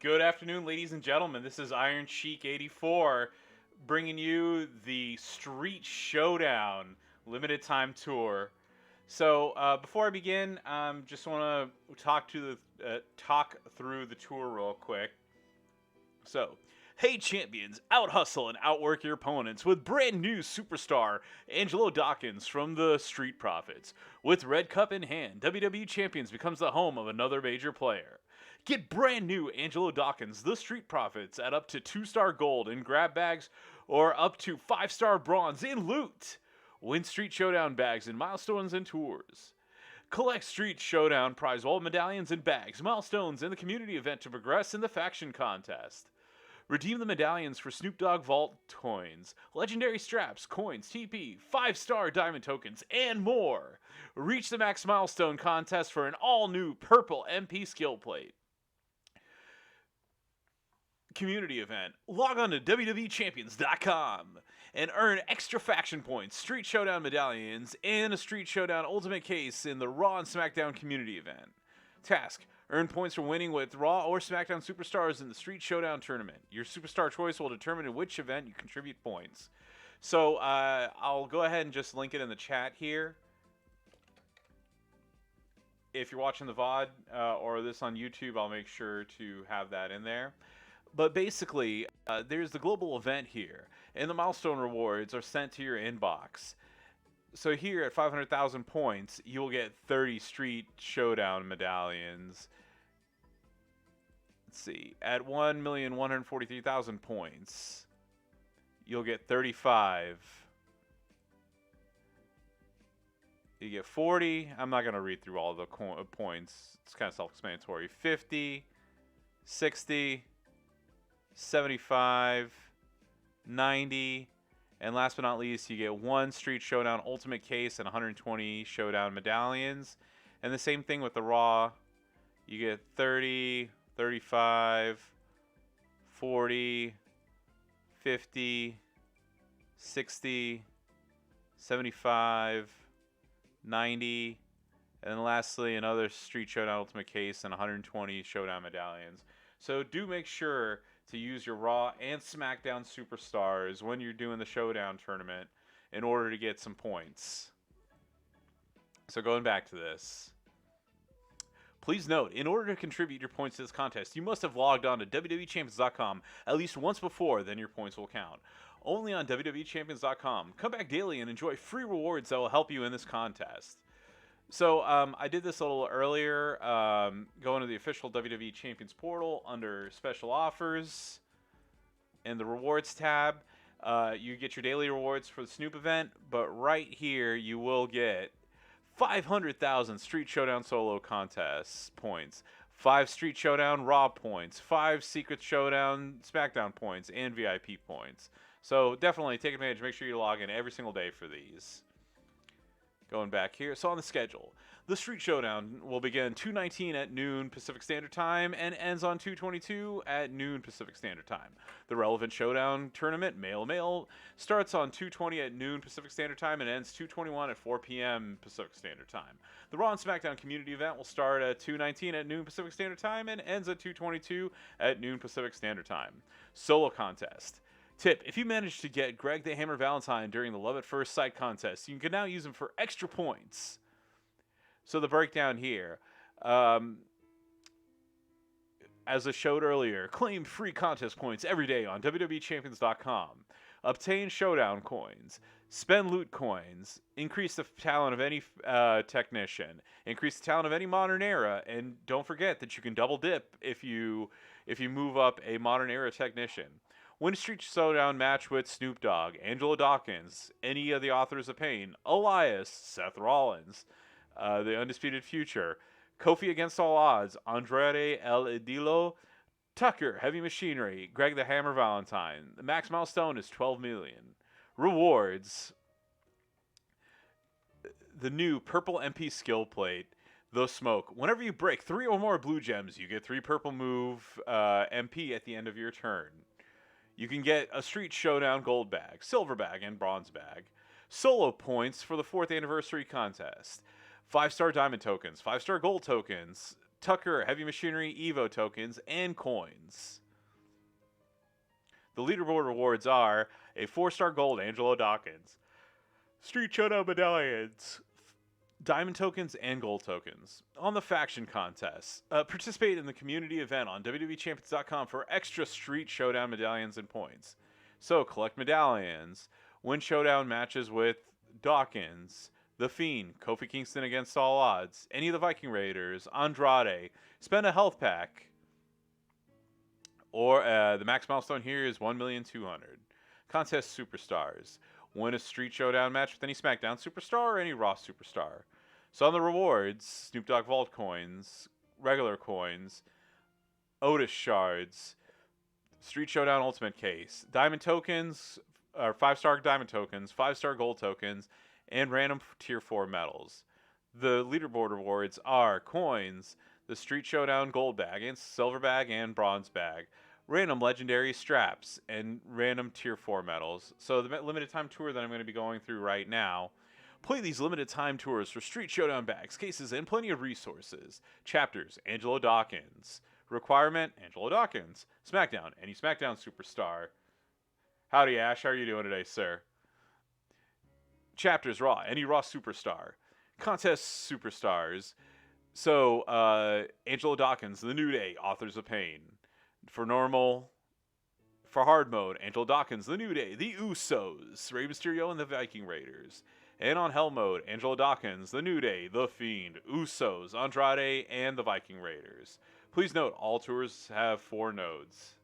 Good afternoon, ladies and gentlemen. This is Iron Sheik 84 bringing you the Street Showdown limited time tour. So before I begin, just want to talk through the tour real quick. So, hey champions, out hustle and outwork your opponents with brand new superstar Angelo Dawkins from the Street Profits. With Red Cup in hand, WWE Champions becomes the home of another major player. Get brand new Angelo Dawkins, the Street Profits, at up to 2-star gold in grab bags or up to 5-star bronze in loot. Win Street Showdown bags in milestones and tours. Collect Street Showdown prize wallet medallions and bags, milestones, and the community event to progress in the faction contest. Redeem the medallions for Snoop Dogg Vault coins, legendary straps, coins, TP, 5-star diamond tokens, and more. Reach the max milestone contest for an all-new purple MP skill plate. Community event. Log on to WWEchampions.com and earn extra faction points, Street Showdown medallions, and a Street Showdown Ultimate case in the Raw and Smackdown community event. Task. Earn points for winning with Raw or Smackdown Superstars in the Street Showdown tournament. Your superstar choice will determine in which event you contribute points. So I'll go ahead and just link it in the chat here. If you're watching the VOD or this on YouTube, I'll make sure to have that in there. But basically, there's the global event here, and the milestone rewards are sent to your inbox. So here at 500,000 points, you'll get 30 Street Showdown medallions. Let's see. At 1,143,000 points, you'll get 35. You get 40. I'm not going to read through all the points. It's kind of self-explanatory. 50, 60, 75, 90, and last but not least, you get 1 Street Showdown Ultimate case and 120 Showdown medallions. And the same thing with the Raw. You get 30, 35, 40, 50, 60, 75, 90, and then lastly, another Street Showdown Ultimate case and 120 Showdown medallions. So do make sure to use your Raw and Smackdown superstars when you're doing the Showdown tournament in order to get some points. So going back to this. Please note, in order to contribute your points to this contest, you must have logged on to WWEchampions.com at least once before, then your points will count. Only on WWEchampions.com. Come back daily and enjoy free rewards that will help you in this contest. So I did this a little earlier. Go into the official WWE Champions portal under Special Offers in the Rewards tab. You get your daily rewards for the Snoop event, but right here you will get 500,000 Street Showdown Solo Contests points, 5 Street Showdown Raw points, 5 Secret Showdown Smackdown points, and VIP points. So definitely take advantage. Make sure you log in every single day for these. Going back here, so on the schedule, the Street Showdown will begin 2:19 at noon Pacific Standard Time and ends on 2:22 at noon Pacific Standard Time. The relevant Showdown tournament, Male, starts on 2:20 at noon Pacific Standard Time and ends 2:21 at 4 p.m. Pacific Standard Time. The Raw and Smackdown community event will start at 2:19 at noon Pacific Standard Time and ends at 2:22 at noon Pacific Standard Time. Solo contest. Tip, if you manage to get Greg the Hammer Valentine during the Love at First Sight contest, you can now use him for extra points. So the breakdown here. As I showed earlier, claim free contest points every day on WWEchampions.com. Obtain Showdown coins. Spend loot coins. Increase the talent of any technician. Increase the talent of any modern era. And don't forget that you can double dip if you move up a modern era technician. Win a Street Showdown match with Snoop Dogg, Angelo Dawkins, any of the Authors of Pain, Elias, Seth Rollins, The Undisputed Future, Kofi Against All Odds, Andrade El Idolo, Tucker, Heavy Machinery, Greg the Hammer Valentine. The max milestone is 12 million. Rewards. The new purple MP skill plate, The Smoke. Whenever you break 3 or more blue gems, you get 3 purple move MP at the end of your turn. You can get a Street Showdown gold bag, silver bag, and bronze bag. Solo points for the 4th anniversary contest. 5-star diamond tokens, 5-star gold tokens, Tucker Heavy Machinery Evo tokens and coins. The leaderboard rewards are a 4-star gold Angelo Dawkins, Street Showdown medallions, diamond tokens, and gold tokens. On the faction contest, participate in the community event on WWEChampions.com for extra Street Showdown medallions and points. So collect medallions, win showdown matches with Dawkins, The Fiend, Kofi Kingston against all odds, any of the Viking Raiders, Andrade, spend a health pack. Or the max milestone here is 1,200,000. Contest superstars. Win a Street Showdown match with any Smackdown superstar or any Raw superstar. So on the rewards, Snoop Dogg Vault coins, regular coins, Otis shards, Street Showdown Ultimate Case, diamond tokens, or 5-star diamond tokens, 5-star gold tokens, and random tier 4 medals. The leaderboard rewards are coins, the Street Showdown gold bag and silver bag and bronze bag, random legendary straps, and random tier 4 medals. So the limited time tour that I'm going to be going through right now, play these limited time tours for Street Showdown bags, cases, and plenty of resources. Chapters, Angelo Dawkins. Requirement, Angelo Dawkins. Smackdown, any Smackdown superstar. Howdy Ash, how are you doing today, sir? Chapters, Raw, any Raw superstar. Contest superstars. So, Angelo Dawkins, The New Day, Authors of Pain. For normal, for hard mode, Angelo Dawkins, The New Day, The Usos, Rey Mysterio, and the Viking Raiders. And on hell mode, Angelo Dawkins, The New Day, The Fiend, Usos, Andrade, and the Viking Raiders. Please note, all tours have 4 nodes.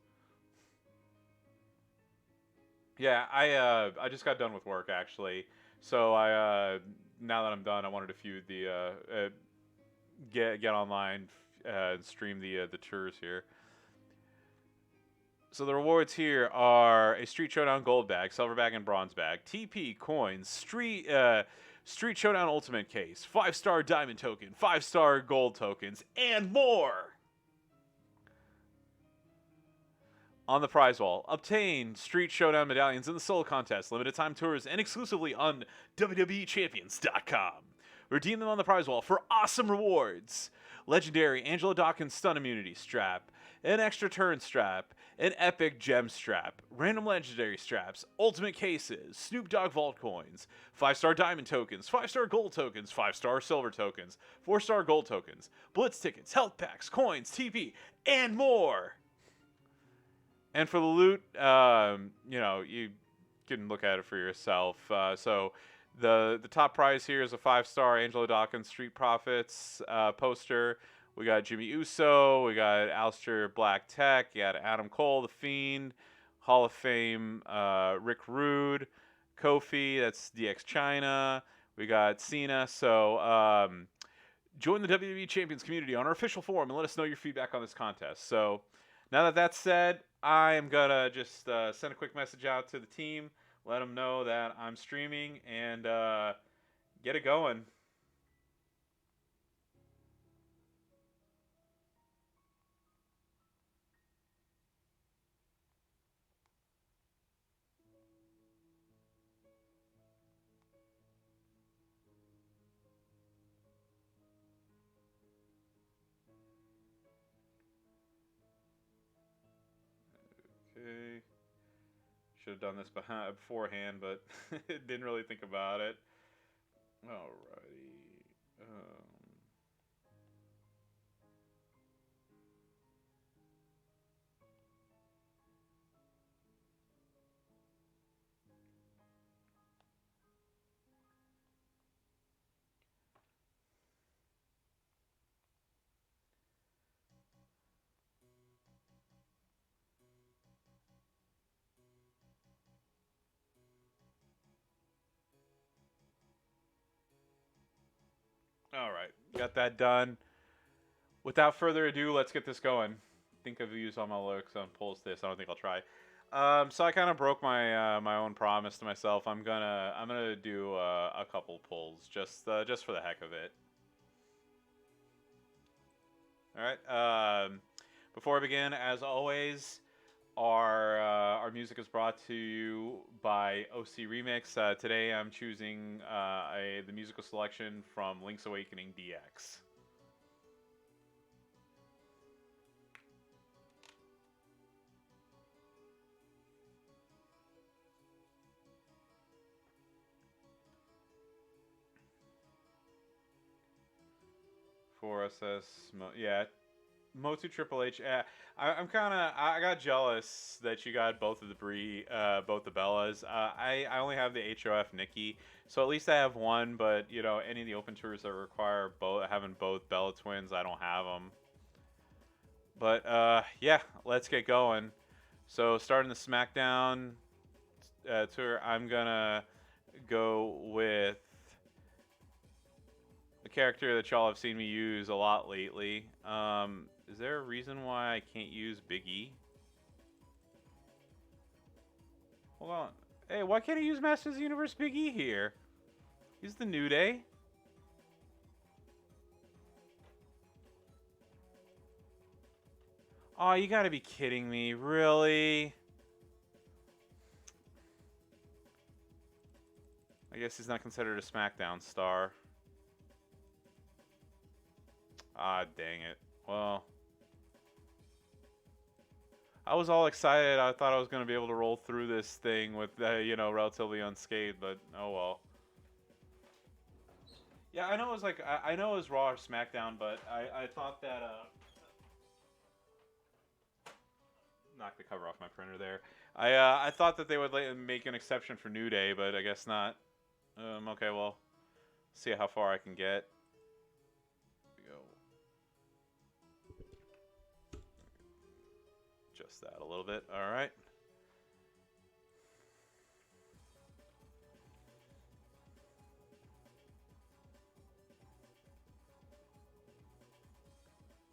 Yeah, I just got done with work, actually. So, now that I'm done, I wanted to feud the, get online and stream the tours here. So the rewards here are a Street Showdown gold bag, silver bag, and bronze bag, TP coins, Street Showdown Ultimate Case, 5-star diamond token, 5-star gold tokens, and more. On the prize wall, obtain Street Showdown medallions in the solo contest, limited time tours, and exclusively on WWEChampions.com. Redeem them on the prize wall for awesome rewards. Legendary Angelo Dawkins stun immunity strap, an extra turn strap, an epic gem strap, random legendary straps, ultimate cases, Snoop Dogg Vault coins, 5-star diamond tokens, 5-star gold tokens, 5-star silver tokens, 4-star gold tokens, blitz tickets, health packs, coins, TP, and more. And for the loot, you can look at it for yourself. So the top prize here is a 5-star Angelo Dawkins Street Profits poster. We got Jimmy Uso, we got Aleister Black Tech, you got Adam Cole, The Fiend, Hall of Fame, Rick Rude, Kofi, that's DX China, we got Cena. So join the WWE Champions community on our official forum and let us know your feedback on this contest. So now that that's said, I am going to just send a quick message out to the team, let them know that I'm streaming, and get it going. Okay. Should have done this beforehand, but didn't really think about it. Alrighty. Alright, got that done. Without further ado, let's get this going. I think I've used all my looks on pulls this. I don't think I'll try. So I kind of broke my my own promise to myself. I'm gonna do a couple pulls just for the heck of it. All right. Before I begin, as always, our music is brought to you by OC Remix. Today I'm choosing the musical selection from Link's Awakening DX. 4SS. Yeah, MOTU Triple H. I'm kind of. I got jealous that you got both of the both the Bellas. I only have the HOF Nikki, so at least I have one. But you know, any of the open tours that require having both Bella twins, I don't have them. But yeah, let's get going. So starting the Smackdown tour, I'm gonna go with a character that y'all have seen me use a lot lately. Is there a reason why I can't use Big E? Hold on. Hey, why can't I use Masters of the Universe Big E here? He's the New Day. Oh, you gotta be kidding me. Really? I guess he's not considered a Smackdown star. Ah, dang it. Well, I was all excited. I thought I was going to be able to roll through this thing with, you know, relatively unscathed, but oh well. Yeah, I know it was like, I know it was Raw or SmackDown, but I thought that, knock the cover off my printer there. I thought that they would make an exception for New Day, but I guess not. Okay, well, see how far I can get. Go. Just that a little bit. All right.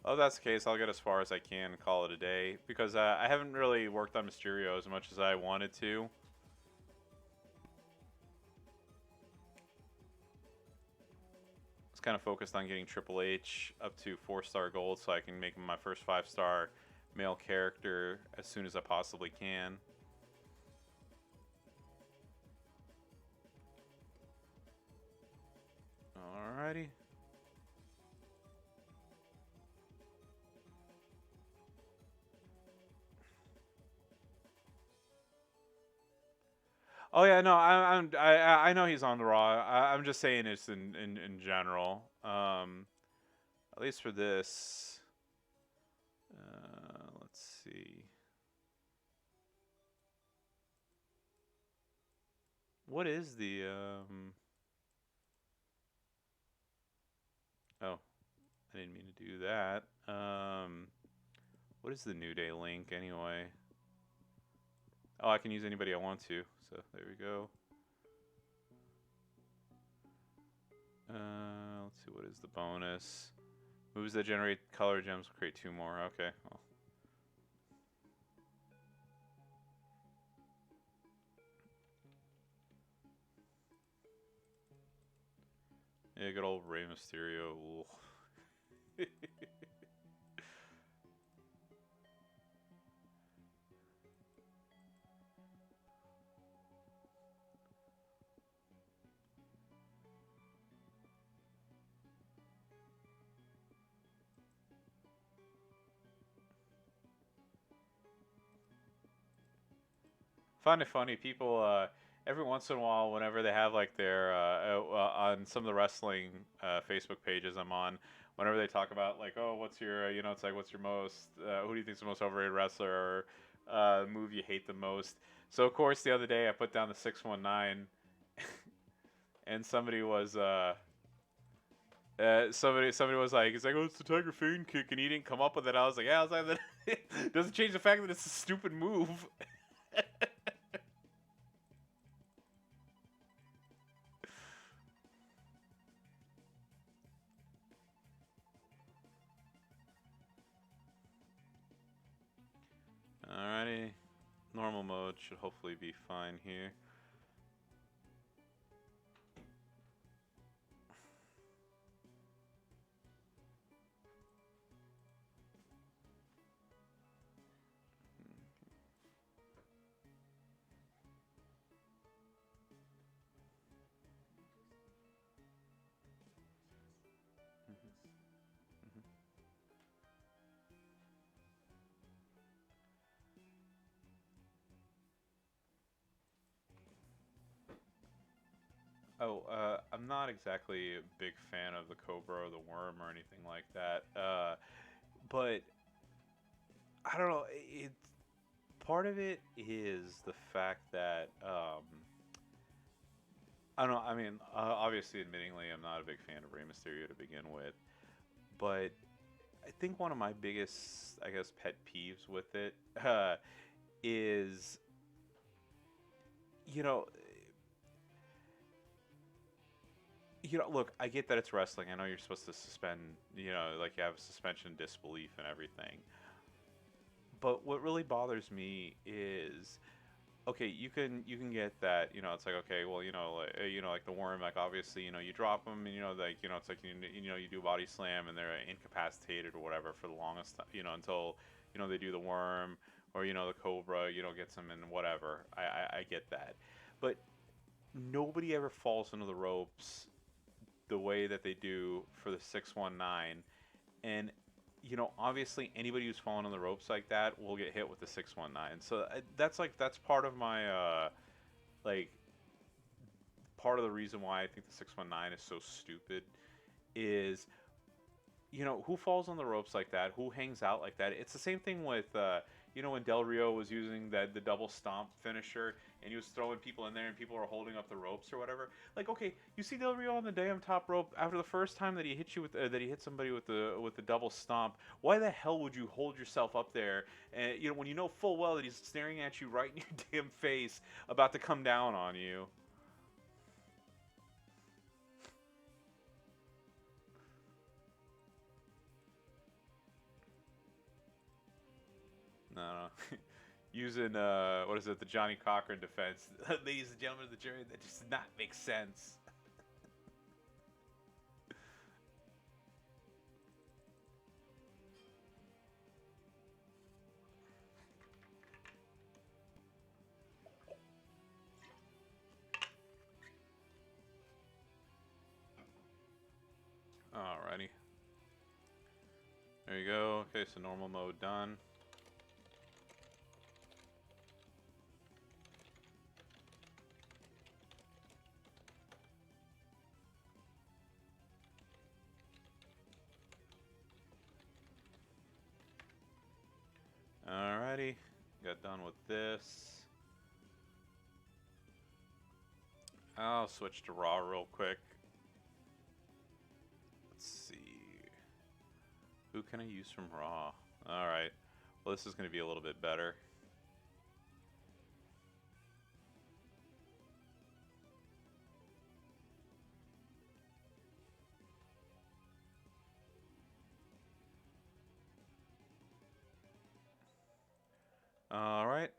Oh, if that's the case, I'll get as far as I can and call it a day. Because I haven't really worked on Mysterio as much as I wanted to. I was kind of focused on getting Triple H up to 4-star gold so I can make him my first 5-star male character as soon as I possibly can. Alrighty. Oh yeah, no, I know he's on the Raw. I'm just saying it's in general. At least for this. Let's see. What is the Oh, I didn't mean to do that. What is the New Day link anyway? Oh, I can use anybody I want to. So there we go. Let's see, what is the bonus? Moves that generate color gems will create 2 more. Okay. Well. Yeah, good old Rey Mysterio. Find it funny, people every once in a while, whenever they have like their on some of the wrestling Facebook pages I'm on, whenever they talk about like, oh, what's your you know, it's like, what's your most who do you think's the most overrated wrestler, or move you hate the most? So of course the other day I put down the 619, and somebody was somebody was like, it's like, oh, it's the Tiger Fane kick, and he didn't come up with it. I was like, yeah, I was like, that doesn't change the fact that it's a stupid move. Alrighty, normal mode should hopefully be fine here. Oh, I'm not exactly a big fan of the Cobra or the Worm or anything like that. But I don't know. Part of it is the fact that I don't know. I mean, obviously, admittingly, I'm not a big fan of Rey Mysterio to begin with, but I think one of my biggest, I guess, pet peeves with it is, you know, look, I get that it's wrestling. I know you're supposed to suspend, like you have suspension disbelief and everything. But what really bothers me is, okay, you can get that, it's like, okay, well, like the Worm, like obviously, you drop them, and like, it's like you do a body slam and they're incapacitated or whatever for the longest, until they do the Worm, or the Cobra, gets them and whatever. I get that, but nobody ever falls into the ropes the way that they do for the 619. And obviously anybody who's fallen on the ropes like that will get hit with the 619. So that's part of my like part of the reason why I think the 619 is so stupid is, who falls on the ropes like that, who hangs out like that. It's the same thing with when Del Rio was using the double stomp finisher, and he was throwing people in there and people were holding up the ropes or whatever. Like, okay, you see Del Rio on the damn top rope after the first time that he hit you with that he hit somebody with the double stomp. Why the hell would you hold yourself up there, and when you know full well that he's staring at you right in your damn face, about to come down on you? No, no. Using what is it, the Johnny Cochran defense. Ladies and gentlemen of the jury, that just does not make sense. Alrighty. There you go. Okay, so normal mode done. Alrighty. Got done with this. I'll switch to Raw real quick. Let's see. Who can I use from Raw? Alright. Well, this is going to be a little bit better. Alright.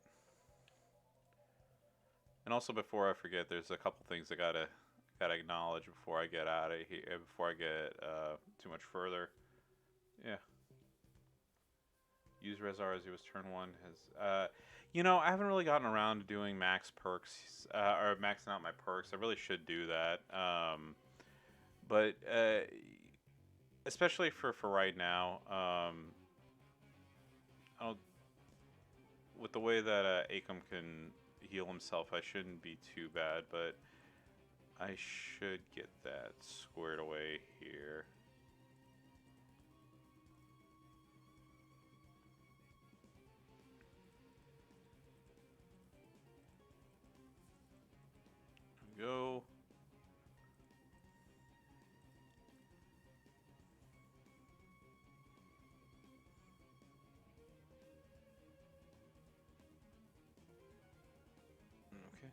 And also, before I forget, there's a couple things I gotta acknowledge before I get out of here, before I get too much further. Yeah. Use Rezar as he was turn one. I haven't really gotten around to doing max perks, or maxing out my perks. I really should do that. But especially for right now, I don't, with the way that Akam can heal himself, I shouldn't be too bad. But I should get that squared away here. Go. Okay.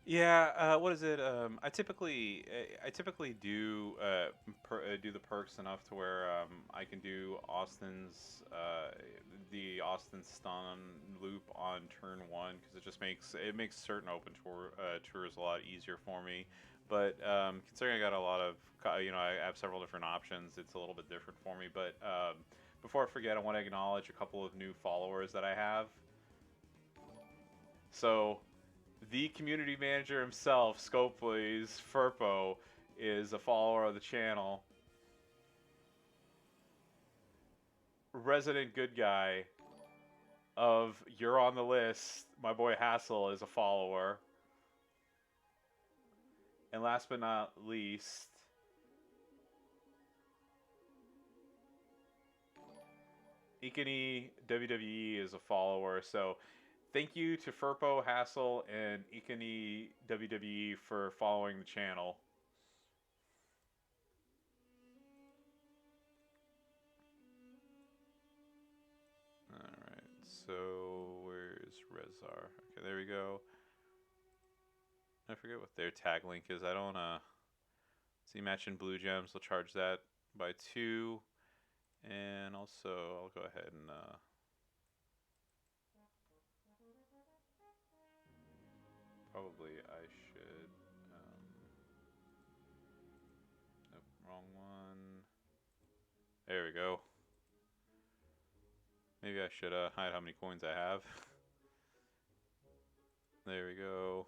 Yeah, what is it? I typically do the perks enough to where I can do the Austin stun loop on turn one, because it makes certain open tours a lot easier for me. But considering I got a lot of I have several different options, it's a little bit different for me. But before I forget, I want to acknowledge a couple of new followers that I have. So The community manager himself, Scopely's Furpo, is a follower of the channel. Resident good guy of You're on the List, my boy Hassel, is a follower. And last but not least, Ikani WWE is a follower. So thank you to Furpo, Hassel, and Ikani WWE for following the channel. Alright, so where's Rezar? Okay, there we go. I forget what their tag link is. I don't see matching blue gems. We'll charge that by 2. And also I'll go ahead and probably I should nope, wrong one. There we go. Maybe I should hide how many coins I have. There we go.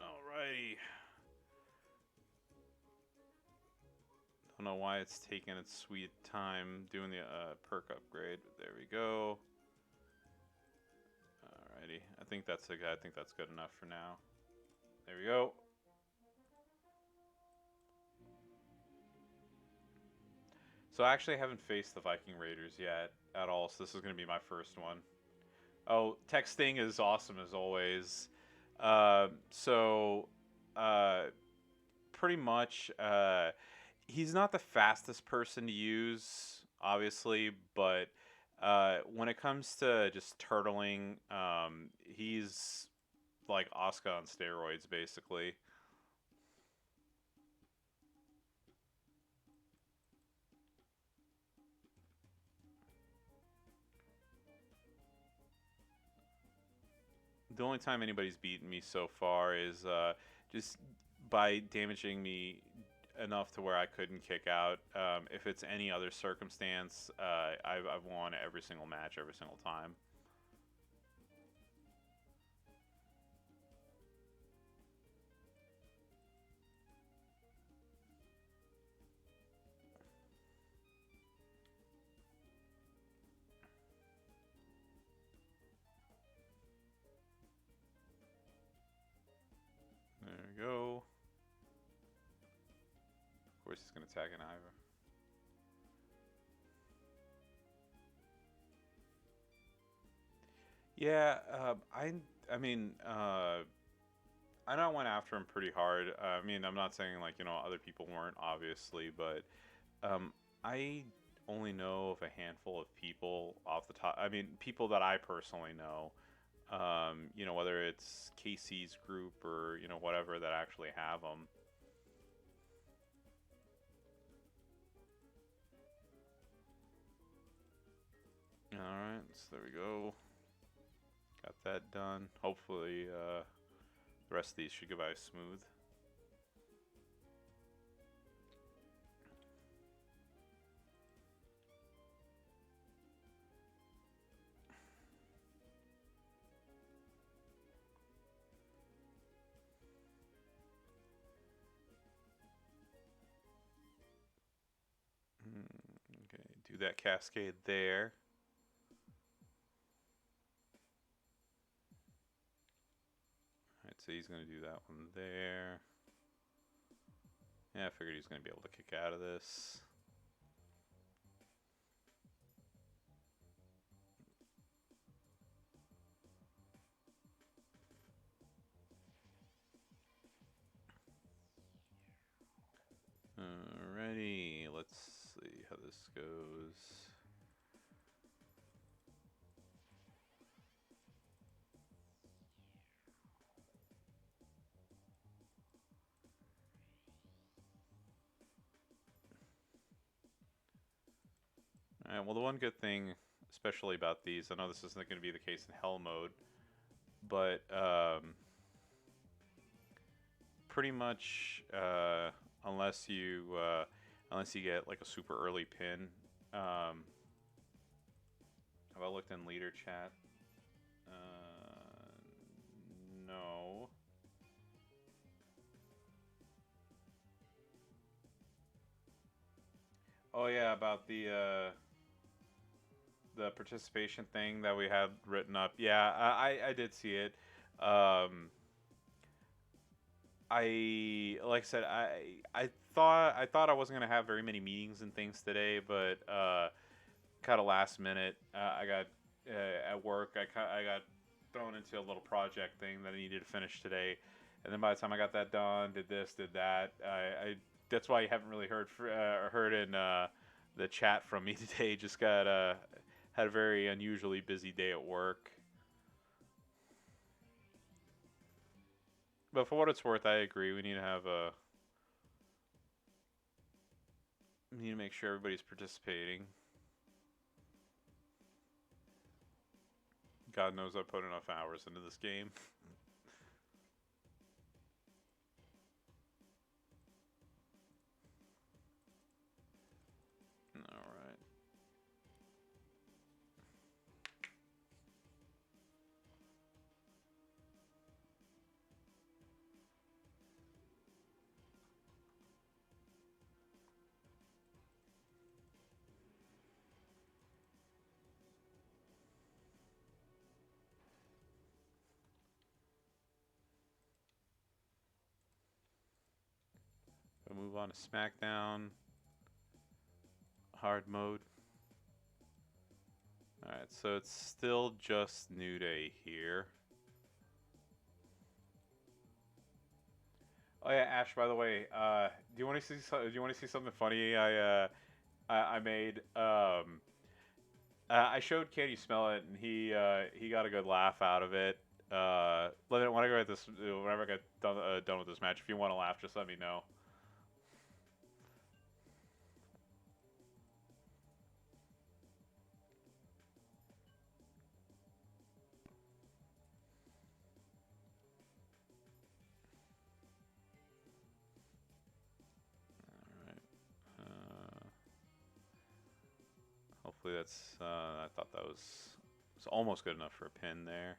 Alrighty. Don't know why it's taking its sweet time doing the perk upgrade. There we go. Alrighty. I think that's good enough for now. There we go. So I actually haven't faced the Viking Raiders yet at all, so this is going to be my first one. Oh, texting is awesome as always. Pretty much, he's not the fastest person to use, obviously, but when it comes to just turtling, he's like Asuka on steroids, basically. The only time anybody's beaten me so far is just by damaging me enough to where I couldn't kick out. If it's any other circumstance, I've won every single match, every single time. There we go. Of course, he's going to tag an Ivor. Yeah, I mean, I know I went after him pretty hard. I mean, I'm not saying like other people weren't, obviously, but I only know of a handful of people off the top. I mean, people that I personally know. Whether it's Casey's group or whatever that actually have them. All right, so there we go. Got that done. Hopefully, the rest of these should go by smooth. Okay, do that cascade there. Alright, so he's going to do that one there. Yeah, I figured he's going to be able to kick out of this. Alrighty, let's see how this goes. Well, the one good thing, especially about these, I know this isn't going to be the case in Hell mode, but pretty much unless you unless you get like a super early pin. Have I looked in leader chat? No. Oh yeah, about the participation thing that we had written up. Yeah, I did see it. Um, like I said, I thought I wasn't gonna have very many meetings and things today, but kind of last minute, I got at work. I got thrown into a little project thing that I needed to finish today, and then by the time I got that done, did this, did that. I That's why you haven't really heard in the chat from me today. Just got had a very unusually busy day at work. But for what it's worth, I agree. We need to make sure everybody's participating. God knows I put enough hours into this game. All right. We'll move on to Smackdown. Hard mode. Alright, so it's still just New Day here. Oh yeah, Ash. By the way, do you want to see? Do you want to see something funny? I made. I showed Can You Smell It, and he got a good laugh out of it. When I go at this, whenever I get done with this match, if you want to laugh, just let me know. Hopefully that's. I thought that was almost good enough for a pin there.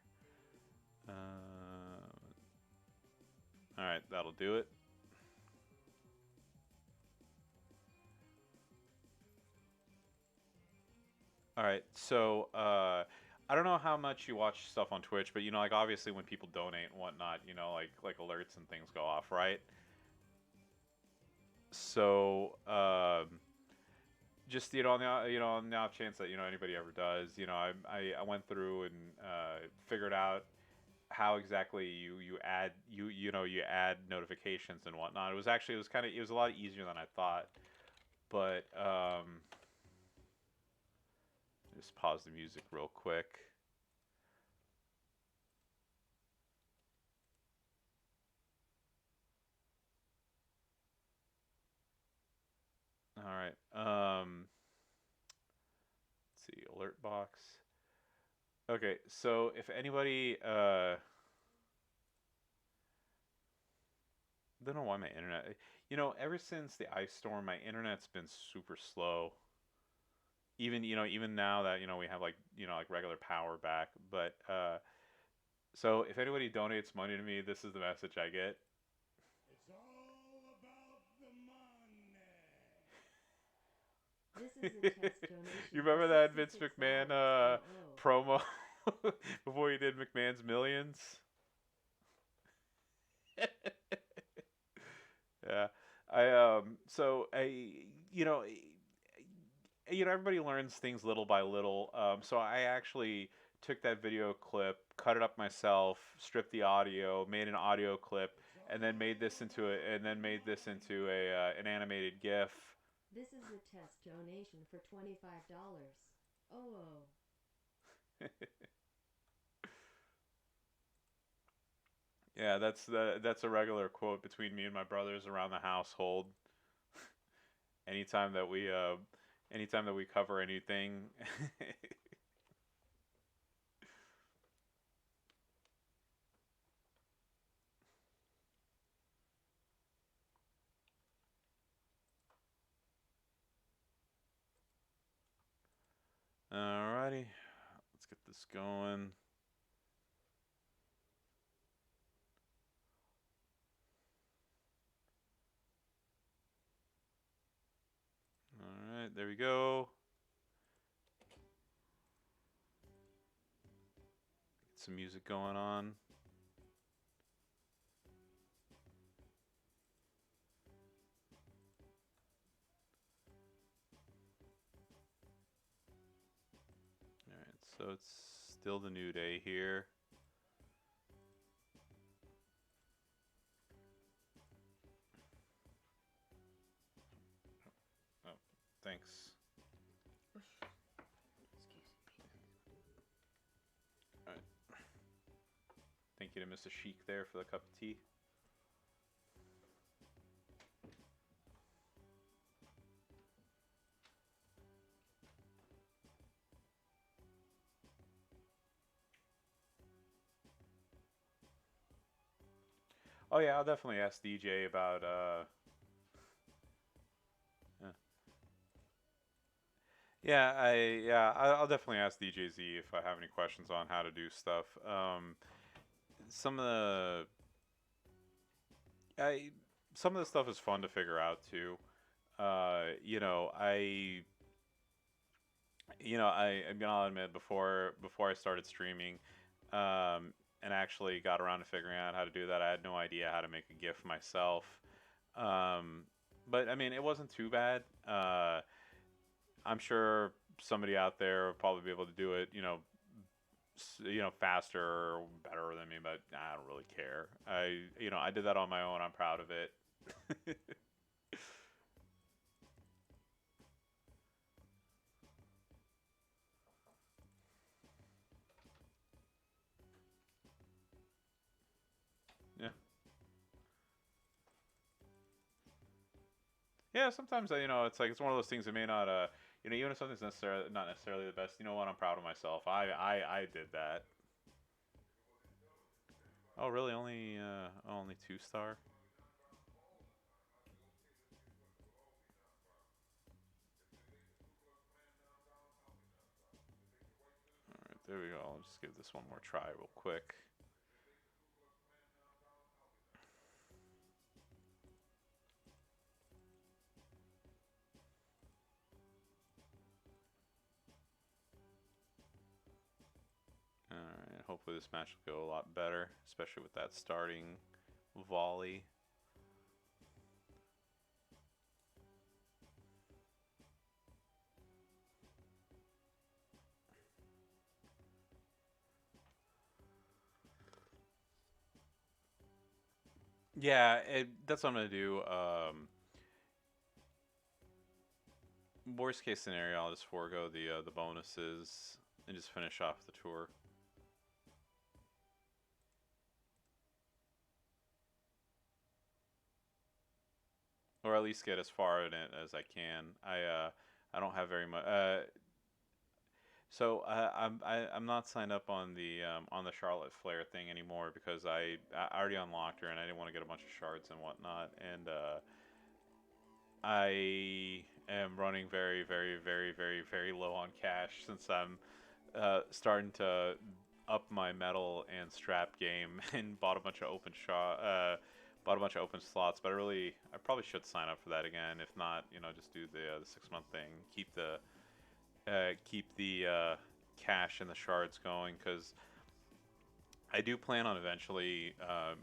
All right, that'll do it. All right, so I don't know how much you watch stuff on Twitch, but like obviously when people donate and whatnot, like alerts and things go off, right? So just on the off chance that anybody ever does, I went through and figured out how exactly you add you add notifications and whatnot. It was a lot easier than I thought, but just pause the music real quick. All right. Let's see, alert box. Okay, so if anybody, don't know why my internet, ever since the ice storm, my internet's been super slow. Even now that we have like regular power back, but so if anybody donates money to me, this is the message I get. It's all about the money. This is a test donation. You remember that Vince McMahon promo before he did McMahon's Millions? Yeah. Everybody learns things little by little. So I actually took that video clip, cut it up myself, stripped the audio, made an audio clip, and then made this into a an animated GIF. This is a test donation for $25. Oh. Yeah, that's a regular quote between me and my brothers around the household. anytime that we anytime that we cover anything. Alrighty, let's get this going. Alright, there we go. Get some music going on. Alright, so it's still the New Day here. Oh, thanks. Alright. Thank you to Mr. Sheik there for the cup of tea. Oh yeah, I'll definitely ask DJ about I'll definitely ask DJ Z if I have any questions on how to do stuff. Some of the I some of the stuff is fun to figure out too. You know, I'm gonna admit before I started streaming, and actually got around to figuring out how to do that, I had no idea how to make a GIF myself. But I mean, it wasn't too bad. I'm sure somebody out there will probably be able to do it, faster or better than me, but I don't really care. I did that on my own. I'm proud of it. Yeah. Yeah, sometimes it's like it's one of those things that may not even if something's not necessarily the best. You know what? I'm proud of myself. I did that. Oh, really? Only 2-star. All right, there we go. I'll just give this one more try real quick. All right. Hopefully this match will go a lot better, especially with that starting volley. Yeah, that's what I'm gonna do. Worst case scenario, I'll just forego the bonuses and just finish off the tour. Or at least get as far in it as I can. I don't have very much. I'm not signed up on the Charlotte Flair thing anymore because I already unlocked her and I didn't want to get a bunch of shards and whatnot, and I am running very very very very very low on cash since I'm starting to up my metal and strap game and bought a bunch of bought a bunch of open slots, but I probably should sign up for that again. If not, just do the 6-month thing. Keep the cash and the shards going because I do plan on eventually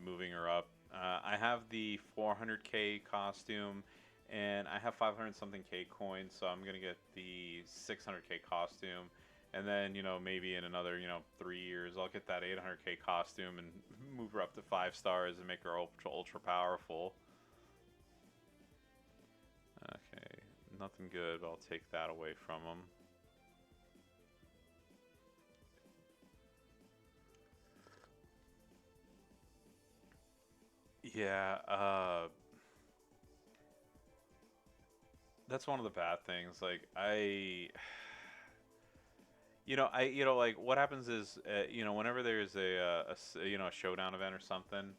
moving her up. I have the 400k costume, and I have 500 something k coins, so I'm gonna get the 600k costume, and then maybe in another 3 years I'll get that 800k costume and move her up to 5 stars and make her ultra powerful. Okay, nothing good, but I'll take that away from him. Yeah, That's one of the bad things. Like like what happens is, whenever there's a showdown event or something.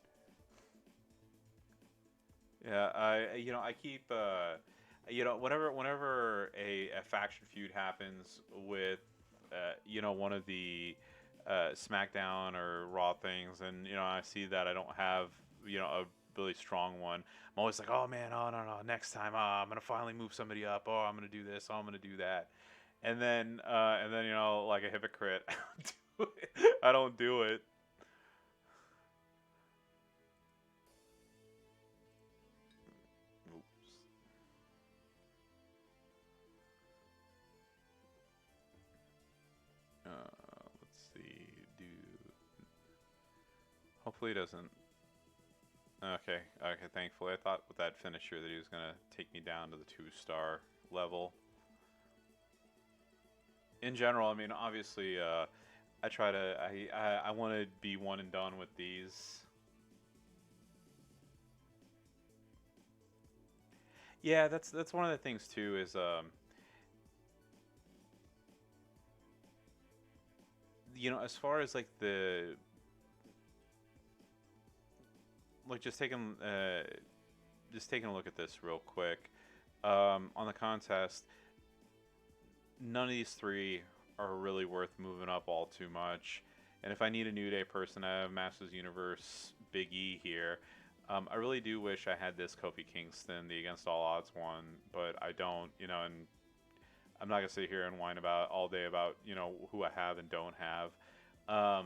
Yeah, I keep, whenever a faction feud happens with, one of the Smackdown or Raw things, and I see that I don't have, a really strong one. I'm always like, oh man, oh no, next time, I'm gonna finally move somebody up. Oh, I'm gonna do this. Oh, I'm gonna do that. And then like a hypocrite, I don't do it. Oops. Let's see. Do Hopefully it doesn't. Okay, okay. Thankfully, I thought with that finisher that he was gonna take me down to the 2-star level. In general, I mean, obviously, I try to. I want to be one and done with these. Yeah, that's one of the things too. Is as far as like the like just taking a look at this real quick. On the contest, none of these three are really worth moving up all too much. And if I need a New Day person, I have Masters Universe Big E here. I really do wish I had this Kofi Kingston, the Against All Odds one, but I don't, and I'm not going to sit here and whine about all day about, who I have and don't have. I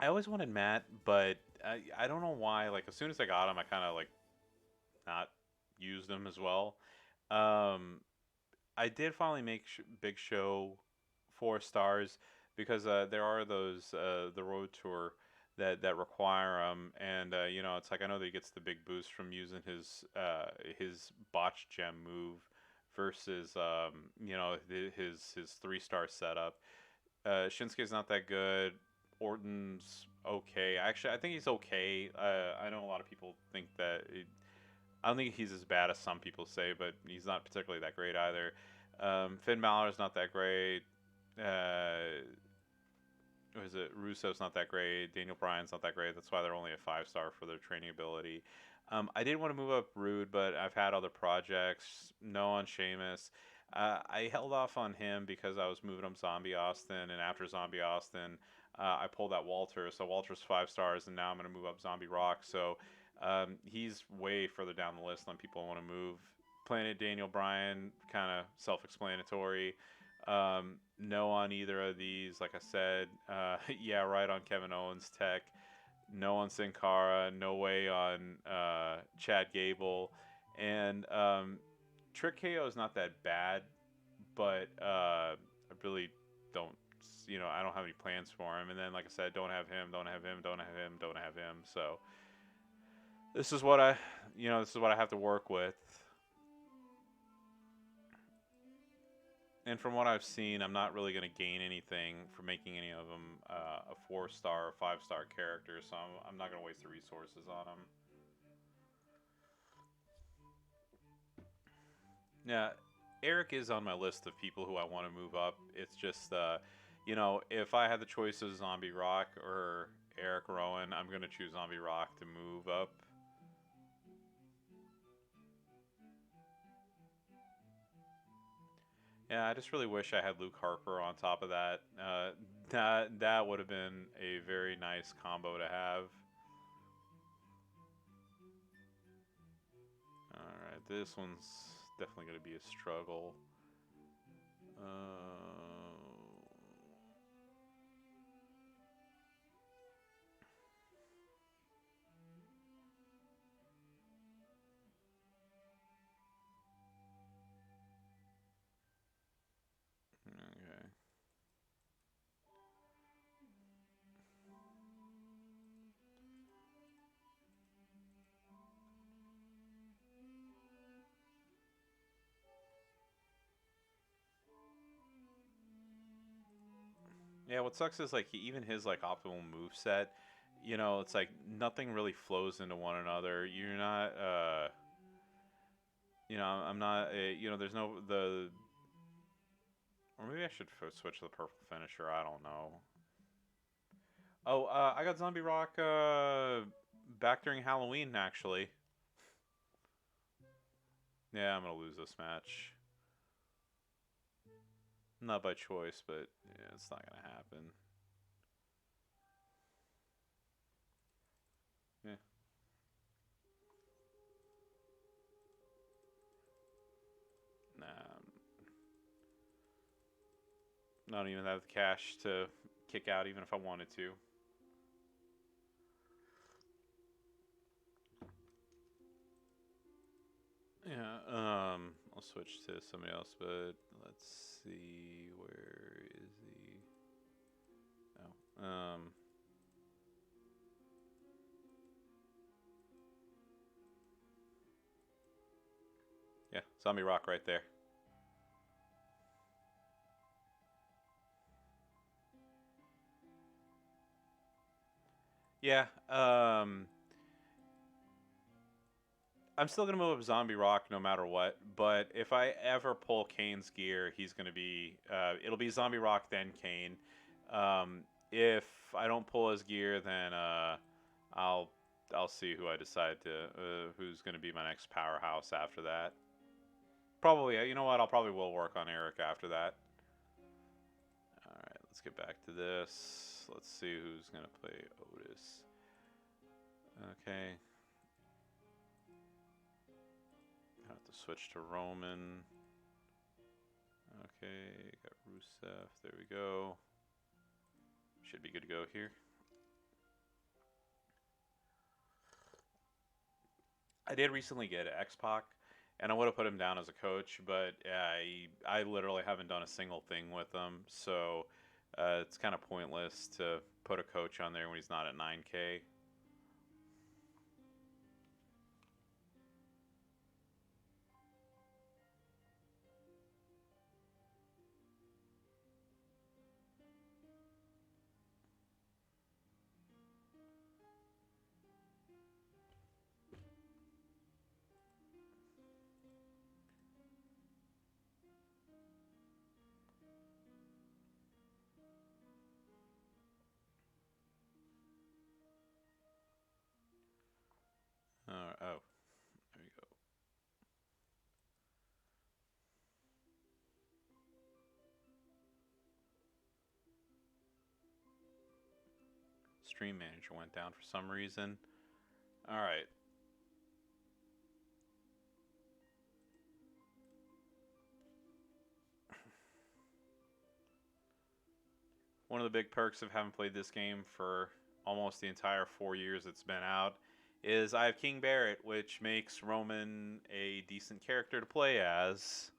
always wanted Matt, but I don't know why. Like, as soon as I got him, I kind of, like, not used him as well. Um, I did finally make Big Show 4 stars because there are those the Road Tour that require him, and it's like I know that he gets the big boost from using his botch gem move versus his 3-star setup. Shinsuke's not that good. Orton's okay. Actually, I think he's okay. I know a lot of people think that. I don't think he's as bad as some people say, but he's not particularly that great either. Finn Balor's not that great. What is it? Russo's not that great. Daniel Bryan's not that great. That's why they're only a 5-star for their training ability. I did want to move up Rude, but I've had other projects. No on Sheamus. I held off on him because I was moving up Zombie Austin, and after Zombie Austin, I pulled out Walter. So Walter's 5 stars, and now I'm going to move up Zombie Rock. So he's way further down the list than people want to move. Planet Daniel Bryan, kind of self-explanatory. No on either of these. Like I said, yeah, right on Kevin Owens tech. No on Sin Cara. No way on Chad Gable. And Trick KO is not that bad, but I really don't. I don't have any plans for him. And then, like I said, don't have him, don't have him, don't have him, don't have him. So this is what I have to work with. And from what I've seen, I'm not really going to gain anything from making any of them a 4-star or 5-star character, so I'm not going to waste the resources on them. Yeah, Eric is on my list of people who I want to move up. It's just, if I had the choice of Zombie Rock or Eric Rowan, I'm going to choose Zombie Rock to move up. Yeah, I just really wish I had Luke Harper on top of that. That would have been a very nice combo to have. Alright, this one's definitely going to be a struggle. Okay. Yeah, what sucks is like even his like optimal move set, it's like nothing really flows into one another. You're not You know, I'm not. You know, there's no the. Or maybe I should switch to the purple finisher. I don't know. Oh, I got Zombie Rock back during Halloween actually. Yeah, I'm gonna lose this match. Not by choice, but yeah, it's not gonna happen. Yeah. Nah, I don't even have the cash to kick out, even if I wanted to. Yeah, I'll switch to somebody else, but let's see, where is he? Oh, yeah, Zombie Rock right there. Yeah, I'm still gonna move up Zombie Rock no matter what. But if I ever pull Kane's gear, he's gonna be it'll be Zombie Rock then Kane. If I don't pull his gear, then I'll I'll see who I decide to who's gonna be my next powerhouse after that. Probably, you know what? I'll probably will work on Eric after that. All right, let's get back to this. Let's see who's gonna play Otis. Okay. I have to switch to Roman. Okay, got Rusev. There we go. Should be good to go here. I did recently get X-Pac, and I would have put him down as a coach, but I literally haven't done a single thing with him, so it's kind of pointless to put a coach on there when he's not at 9K. Oh, there you go. Stream Manager went down for some reason. All right. One of the big perks of having played this game for almost the entire 4 years it's been out is I have King Barrett, which makes Roman a decent character to play as.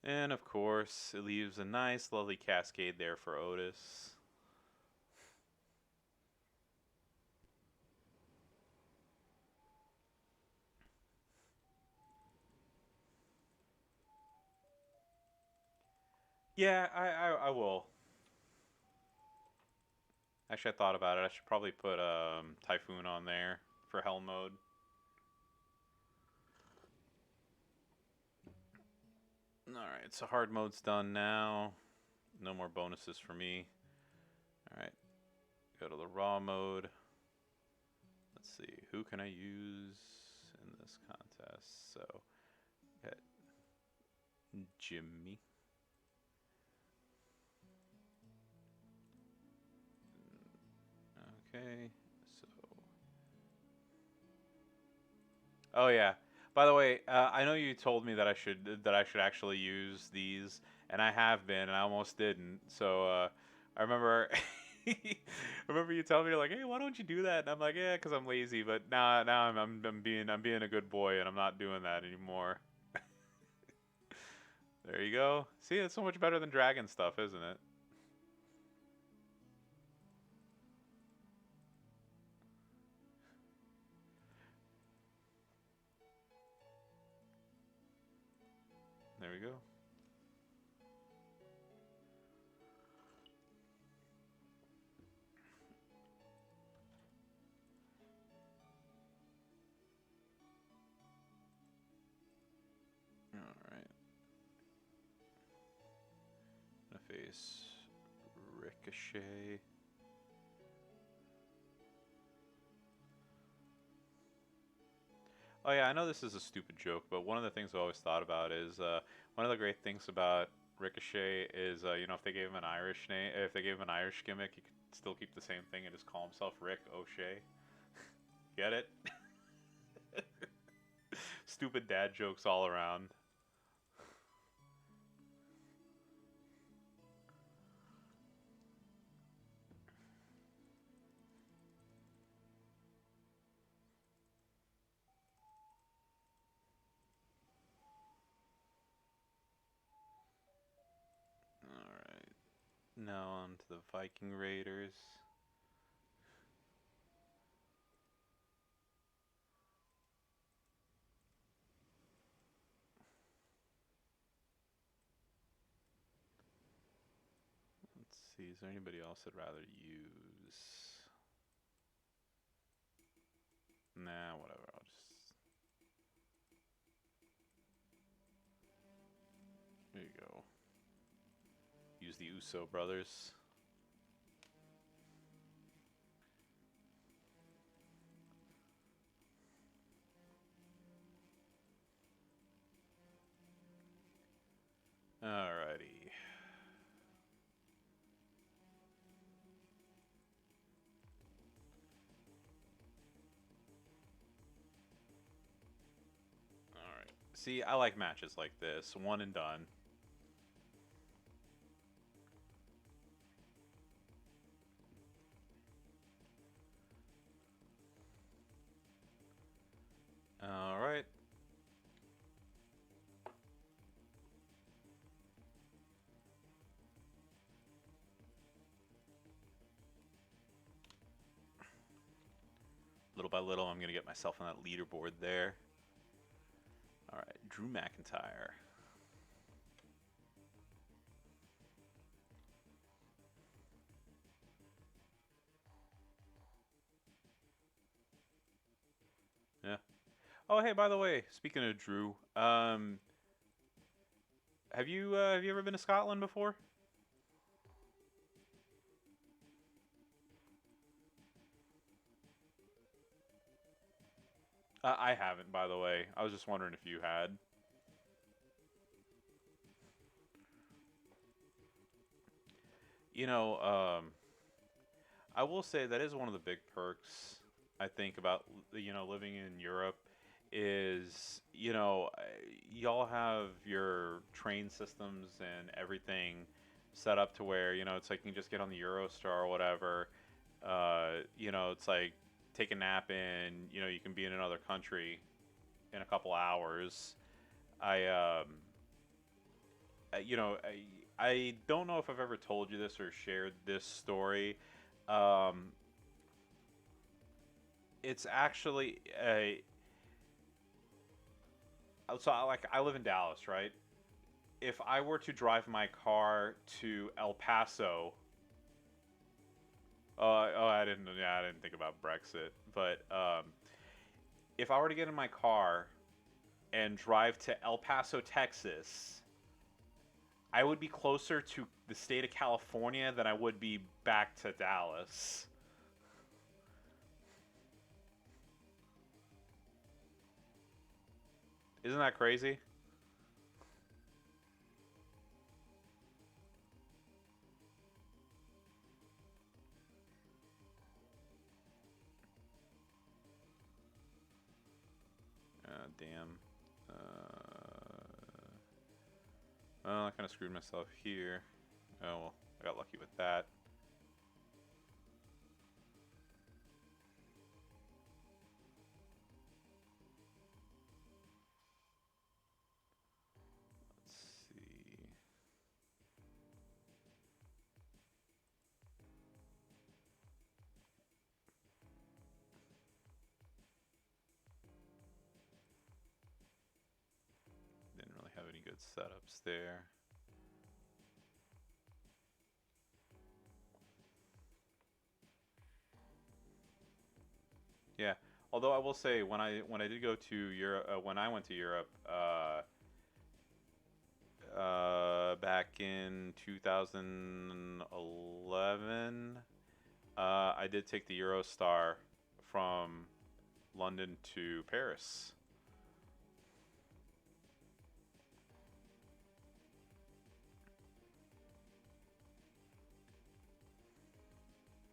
And of course, it leaves a nice, lovely cascade there for Otis. Yeah, I will. Actually, I thought about it. I should probably put Typhoon on there for Hell mode. Alright, so hard mode's done now. No more bonuses for me. Alright, go to the raw mode. Let's see, who can I use in this contest? So, got Jimmy. Okay, so. Oh yeah. By the way, I know you told me that I should actually use these, and I have been, and I almost didn't. So I remember, I remember you telling me like, "Hey, why don't you do that?" And I'm like, "Yeah, because I'm lazy." But now I'm being a good boy, and I'm not doing that anymore. There you go. See, it's so much better than dragon stuff, isn't it? There we go. Alright. Gonna face Ricochet. Oh yeah, I know this is a stupid joke, but one of the things I always thought about is one of the great things about Ricochet is you know, if they gave him an Irish name, if they gave him an Irish gimmick, he could still keep the same thing and just call himself Rick O'Shea. Get it? Stupid dad jokes all around. Alright. Now on to the Viking Raiders. Let's see, is there anybody else I'd rather use? Nah, whatever, I'll just... There you go. Use the Uso brothers. Alrighty. Alright. See, I like matches like this. One and done. Alright. Little by little, I'm going to get myself on that leaderboard there. Alright, Drew McIntyre. Yeah. Oh, hey, by the way, speaking of Drew, have you ever been to Scotland before? I haven't, by the way. I was just wondering if you had. You know, I will say that is one of the big perks I think about you know, living in Europe is, you know, y'all have your train systems and everything set up to where, you know, it's like you can just get on the Eurostar or whatever. You know, it's like take a nap in, you know, you can be in another country in a couple hours. I you know, I don't know if I've ever told you this or shared this story. Um, it's actually a so like I live in Dallas, right? If I were to drive my car to El Paso, I didn't think about Brexit, but if I were to get in my car and drive to El Paso, Texas, I would be closer to the state of California than I would be back to Dallas. Isn't that crazy? Damn. Well, I kind of screwed myself here. Oh, well, I got lucky with that. Let's see. Didn't really have any good good setups there. Yeah. Although I will say when I did go to Europe, when I went to Europe back in 2011, I did take the Eurostar from London to Paris.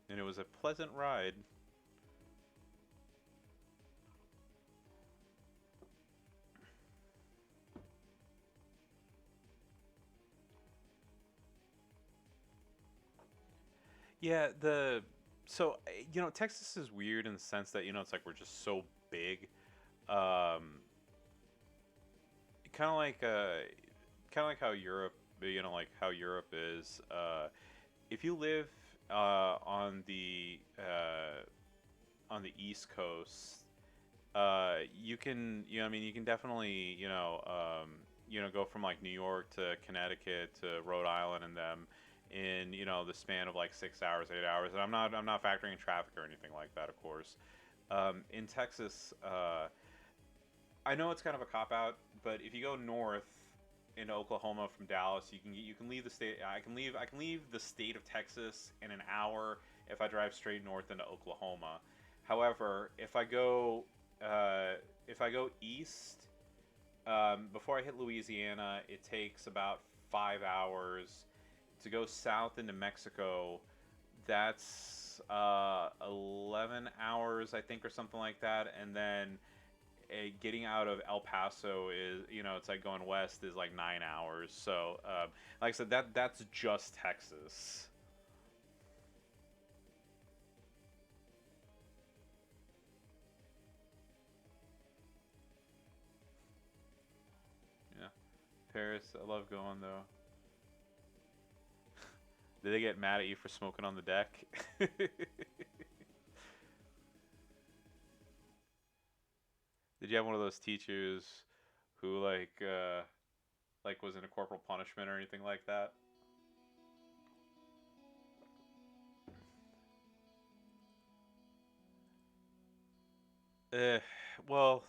And it was a pleasant ride. Yeah, the so Texas is weird in the sense that it's like we're just so big. Um, kind of like how Europe, like how Europe is. If you live on the East Coast, you can you can definitely go from like New York to Connecticut to Rhode Island and them in the span of like 6 hours, 8 hours, and I'm not factoring in traffic or anything like that, of course. In Texas, I know it's kind of a cop out, but if you go north into Oklahoma from Dallas, you can leave the state. I can leave the state of Texas in an hour if I drive straight north into Oklahoma. However, if I go east, before I hit Louisiana, it takes about 5 hours. To go south into Mexico, that's 11 hours, I think, or something like that. And then getting out of El Paso is, it's like going west is like 9 hours. So, like I said, that's just Texas. Yeah, Paris, I love going though. Did they get mad at you for smoking on the deck? Did you have one of those teachers who like was in a corporal punishment or anything like that? Uh, well,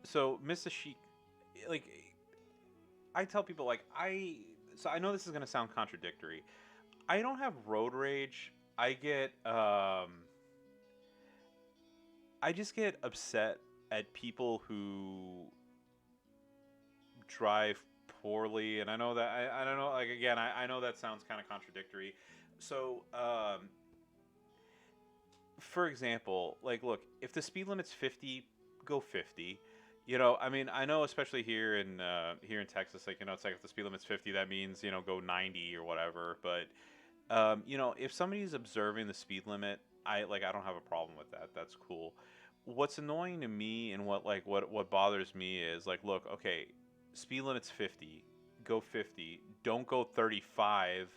so Mr. Sheik, like I tell people so I know this is gonna sound contradictory. I don't have road rage. I just get upset at people who drive poorly, and I know that I don't know. Like again, I know that sounds kind of contradictory. So, for example, like look, if the speed limit's 50, go 50. I mean, I know especially here in Texas, like it's like if the speed limit's 50, that means go 90 or whatever. But if somebody's observing the speed limit, I don't have a problem with that. That's cool. What's annoying to me and what bothers me is like, look, okay, speed limit's 50, go 50. Don't go 35.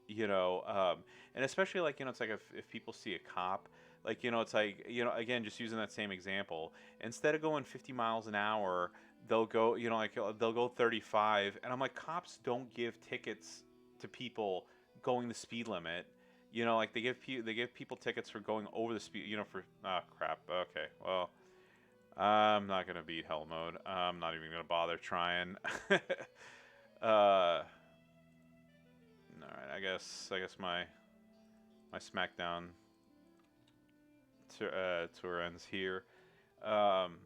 You know, and especially like it's like if people see a cop, like it's like again, just using that same example, instead of going 50 miles an hour, they'll go they'll go 35, and I'm like, cops don't give tickets to people going the speed limit. Like they give people tickets for going over the speed. For crap. Okay, well, I'm not gonna beat hell mode. I'm not even gonna bother trying. uh. All right, I guess my Smackdown tour ends here. Um,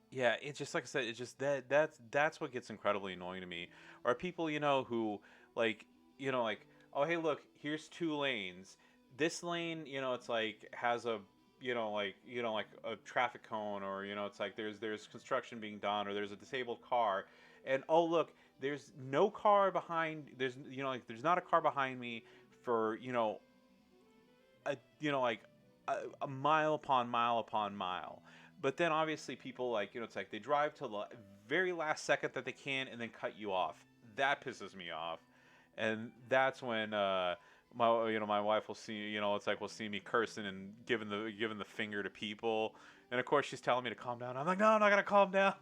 yeah, it's just like I said, it's just that's what gets incredibly annoying to me. Are people who like oh hey look, here's two lanes. This lane it's like has a like a traffic cone, or it's like there's construction being done, or there's a disabled car, and oh look, there's no car behind, there's not a car behind me for a like a mile upon mile upon mile. But then obviously people it's like they drive to the very last second that they can and then cut you off. That pisses me off. And that's when my wife will see, it's like will see me cursing and giving the finger to people, And of course, she's telling me to calm down. I'm like, no, I'm not gonna calm down.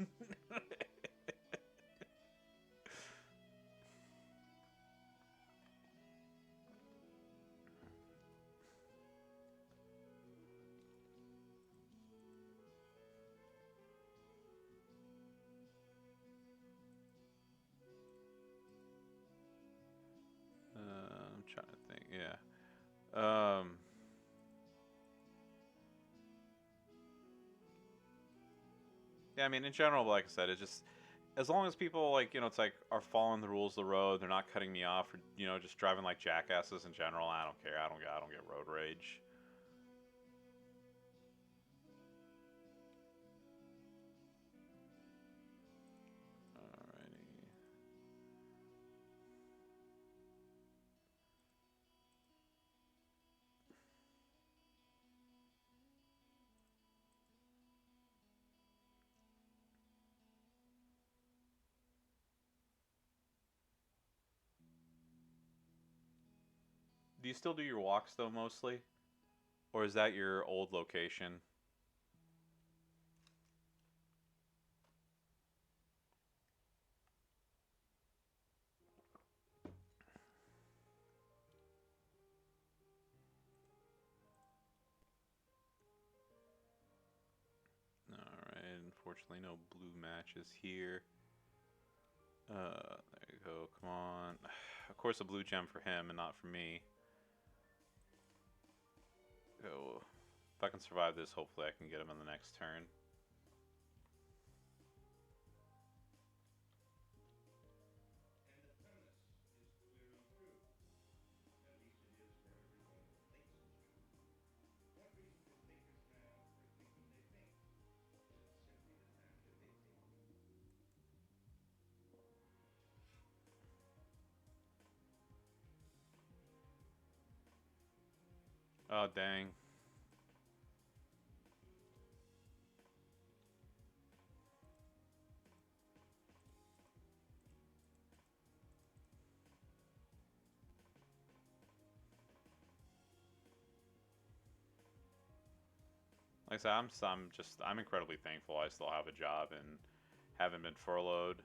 I'm trying to think. Yeah. Yeah. I mean, in general, like I said, it's just as long as people like it's like are following the rules of the road. They're not cutting me off or just driving like jackasses in general. I don't care. I don't get road rage. Alrighty. Do you still do your walks though mostly, or is that your old location? Alright, unfortunately no blue matches here. There you go, come on. Of course a blue gem for him and not for me. Go. If I can survive this, hopefully I can get him in the next turn. And the premise is clear and true. At least it is for everyone who thinks it's true. What reason do thinkers have for thinking they think? Is it simply the fact that they think? Oh, dang. Like I said, I'm incredibly thankful I still have a job and haven't been furloughed.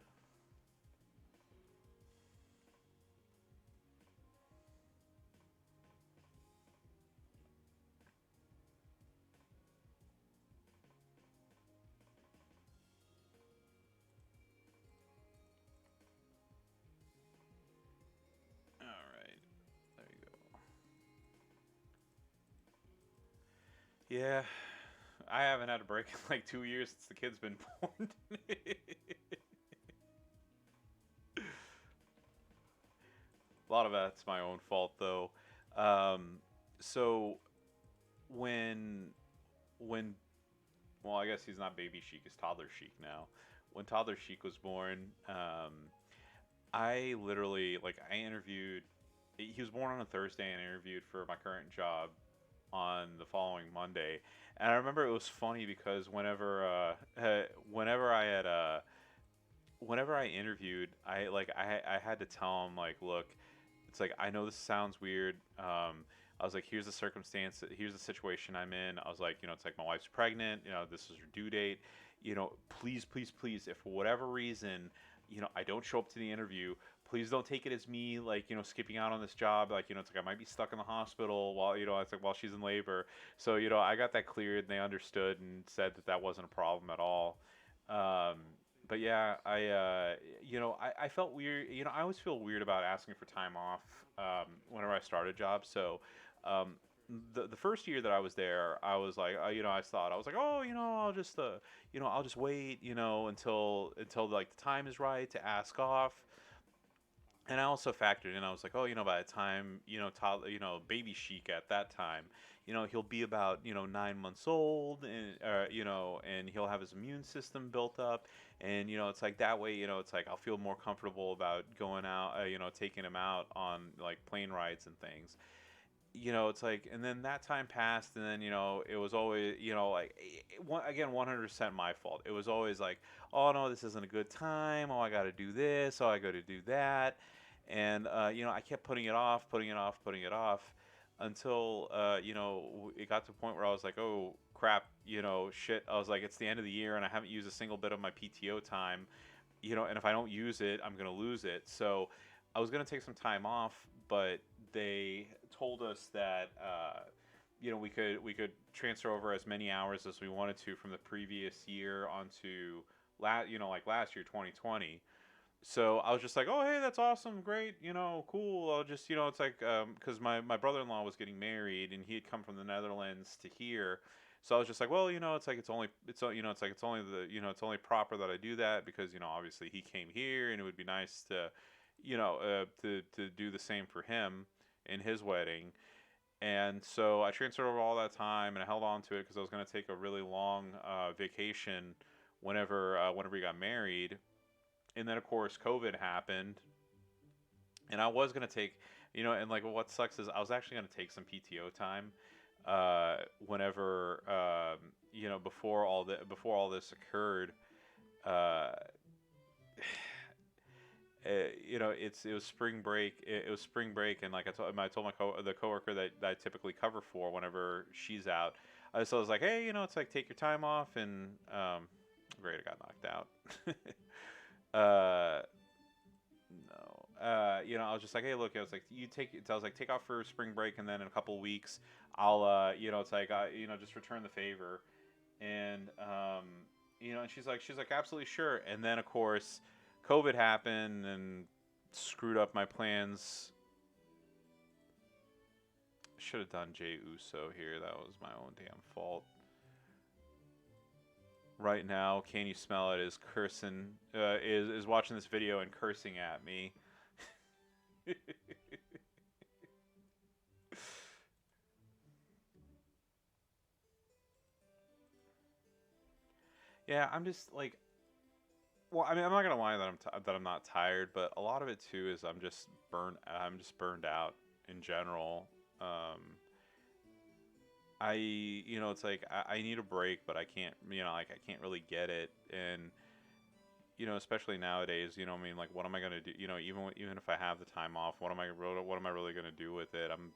Alright, there you go. Yeah, I haven't had a break in like 2 years since the kid's been born. A lot of that's my own fault though. So when when well, I guess he's not baby Sheik, he's toddler Sheik now. When toddler Sheik was born, I literally like I interviewed. He was born on a Thursday and interviewed for my current job on the following Monday. And I remember it was funny because whenever I interviewed, I had to tell him like, look, it's like I know this sounds weird. I was like, here's the circumstance, here's the situation I'm in. I was like, it's like my wife's pregnant. This is her due date. Please, please, please, if for whatever reason, I don't show up to the interview, please don't take it as me like skipping out on this job. Like it's like I might be stuck in the hospital while it's like while she's in labor. So I got that cleared and they understood and said that that wasn't a problem at all. Um, but yeah, I felt weird. I always feel weird about asking for time off whenever I start a job. So um, the first year that I was there, I was like, I thought I was like, oh, I'll just wait, until like the time is right to ask off. And I also factored in, I was like, oh, by the time, baby Sheik at that time, he'll be about, 9 months old and, and he'll have his immune system built up. And, it's like that way, it's like I'll feel more comfortable about going out, taking him out on like plane rides and things. It's like, and then that time passed, and then, it was always, like, again, 100% my fault. It was always like, oh no, this isn't a good time. Oh, I got to do this. Oh, I got to do that. And, I kept putting it off, putting it off, putting it off. until it got to a point where I was like, oh crap, shit. I was like, it's the end of the year and I haven't used a single bit of my PTO time, and if I don't use it, I'm gonna lose it. So I was gonna take some time off, but they told us that we could transfer over as many hours as we wanted to from the previous year onto like last year, 2020. So I was just like, oh, hey, that's awesome, great, cool. I'll just, it's like, because my brother-in-law was getting married and he had come from the Netherlands to here. So I was just like, well, it's like it's like it's only it's only proper that I do that because obviously he came here and it would be nice to, to do the same for him in his wedding. And so I transferred over all that time and I held on to it because I was going to take a really long vacation whenever he got married. And then of course COVID happened, and I was gonna take, and like what sucks is I was actually gonna take some PTO time, whenever, before all this occurred. Uh, it was spring break. It was spring break, and like I told the coworker that I typically cover for whenever she's out. So I was like, hey, it's like take your time off, and great, I got knocked out. uh, no. I was just like, hey, look, I was like, I was like, take off for spring break, and then in a couple of weeks, I'll, it's like, just return the favor, and, and she's like, absolutely sure. And then of course, COVID happened and screwed up my plans. Should have done Jay Uso here. That was my own damn fault. Right now, can you smell it? Is cursing, is watching this video and cursing at me. Yeah, I'm just like, well, I mean, I'm not gonna lie that I'm not tired, but a lot of it too is I'm just burned out in general. Um, it's like I need a break, but I can't, like I can't really get it, and especially nowadays, I mean, like, what am I gonna do? Even if I have the time off, what am I really gonna do with it? I'm,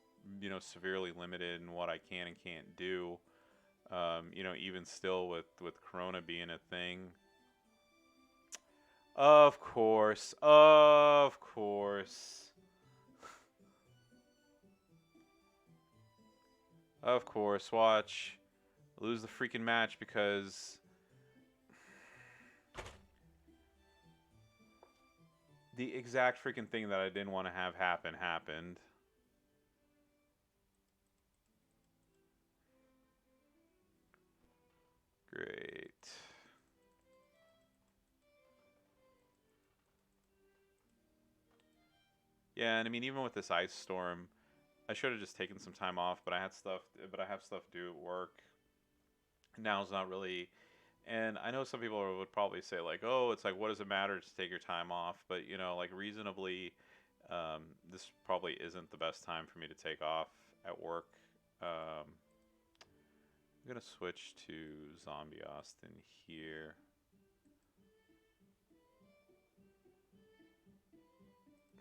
severely limited in what I can and can't do. Even still with Corona being a thing. Of course, of course, of course. Watch, lose the freaking match because the exact freaking thing that I didn't want to have happen happened. Great. Yeah, and I mean, even with this ice storm, I should have just taken some time off, but I have stuff to do at work. Now's not really, and I know some people would probably say like, "Oh, it's like, what does it matter to take your time off?" But like reasonably, this probably isn't the best time for me to take off at work. I'm gonna switch to Zombie Austin here.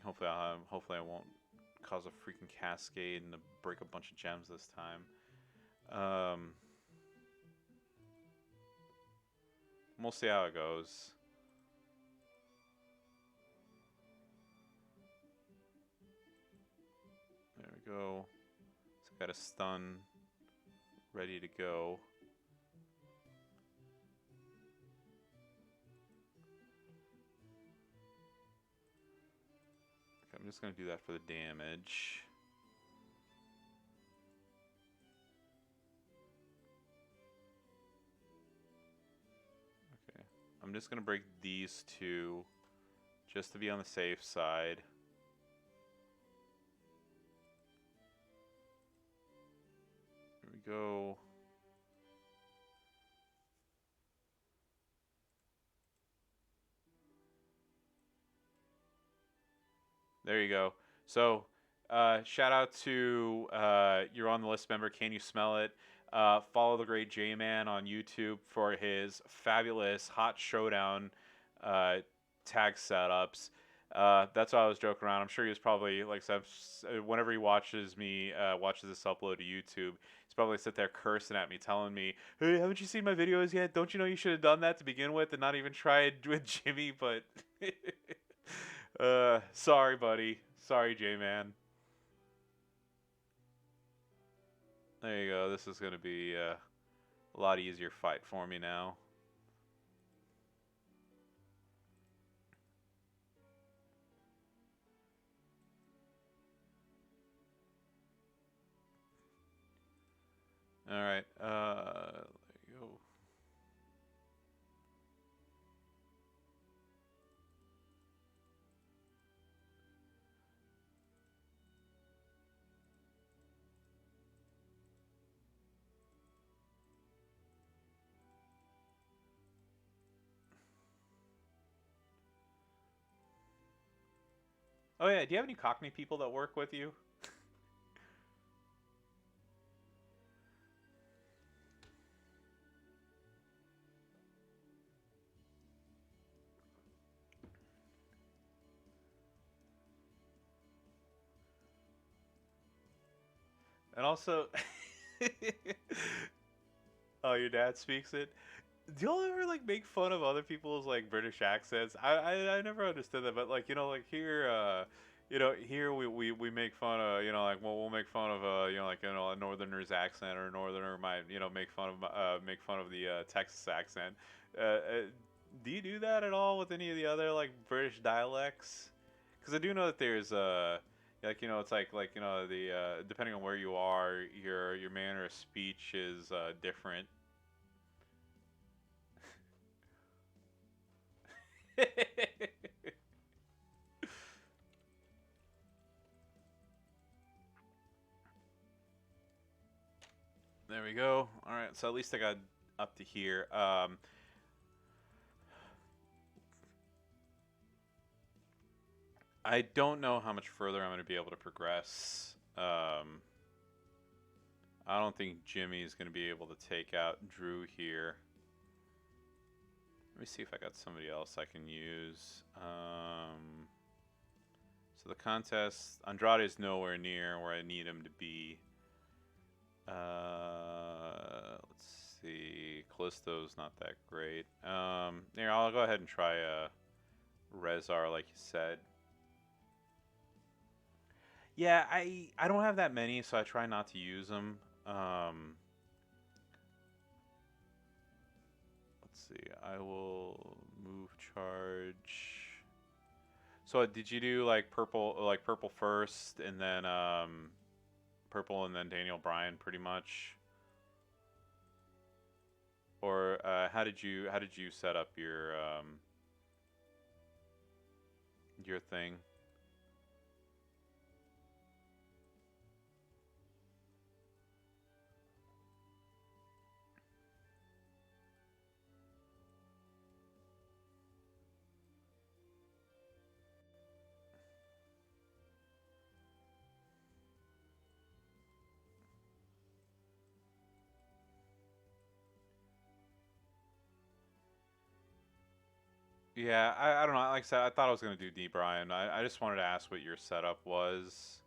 Hopefully I won't cause a freaking cascade and to break a bunch of gems this time. We'll see how it goes. There we go. So got a stun ready to go. Okay, I'm just gonna do that for the damage. Okay, I'm just gonna break these two just to be on the safe side. Here we go. There you go. So, shout out to you're on the list member. Can you smell it? Follow the great J Man on YouTube for his fabulous hot showdown tag setups. That's why I was joking around. I'm sure he was probably like whenever he watches me watches this upload to YouTube, he's probably sit there cursing at me, telling me, "Hey, haven't you seen my videos yet? Don't you know you should have done that to begin with and not even tried with Jimmy?" But sorry, buddy. Sorry, J-Man. There you go. This is gonna be a lot easier fight for me now. All right. There you go. Oh yeah. Do you have any Cockney people that work with you? And also, oh, your dad speaks it. Do y'all ever like make fun of other people's like British accents? I never understood that, but like like here, here we make fun of like we'll make fun of like a northerner's accent, or a northerner might make fun of the Texas accent. Do you do that at all with any of the other like British dialects? Because I do know that there's like it's like the depending on where you are, your manner of speech is different. There we go. All right, so at least I got up to here. I don't know how much further I'm going to be able to progress. I don't think Jimmy is going to be able to take out Drew here. Let me see if I got somebody else I can use. So the contest, Andrade is nowhere near where I need him to be. Let's see. Callisto's not that great. Here, I'll go ahead and try Rezar, like you said. Yeah, I don't have that many, so I try not to use them. Let's see. I will move charge. So did you do like purple first, and then purple, and then Daniel Bryan, pretty much? Or how did you set up your thing? Yeah, I don't know. Like I said, I thought I was gonna do D Bryan. I just wanted to ask what your setup was.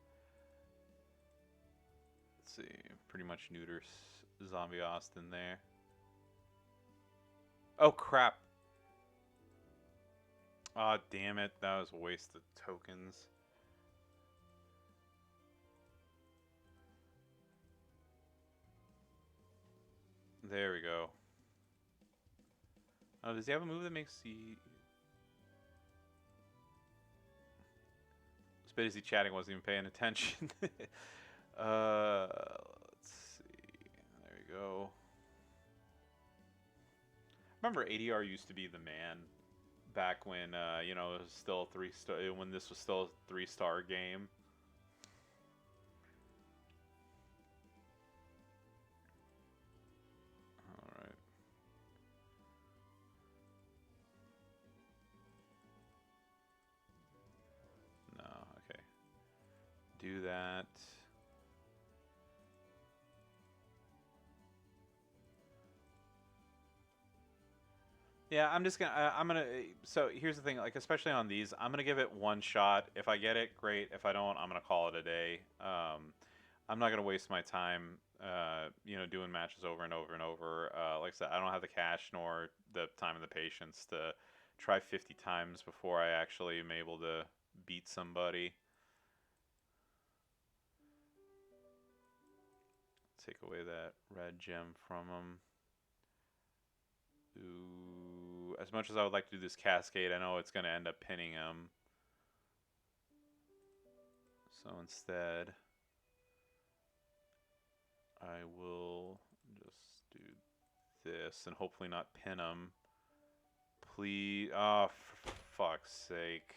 Let's see, pretty much neuter Zombie Austin there. Oh crap! Oh damn it, that was a waste of tokens. There we go. Oh, does he have a move that makes the... As bit as he chatting, wasn't even paying attention. Let's see. There we go. Remember ADR used to be the man back when it was still a 3-star, when this was still a 3-star game. All right. No, okay. Do that. Yeah, I'm just gonna. I'm gonna. So here's the thing. Like, especially on these, I'm gonna give it one shot. If I get it, great. If I don't, I'm gonna call it a day. I'm not gonna waste my time. Doing matches over and over and over. Like I said, I don't have the cash nor the time and the patience to try 50 times before I actually am able to beat somebody. Take away that red gem from him. Ooh, as much as I would like to do this cascade, I know it's going to end up pinning him. So instead, I will just do this and hopefully not pin him. Please. Oh, for fuck's sake.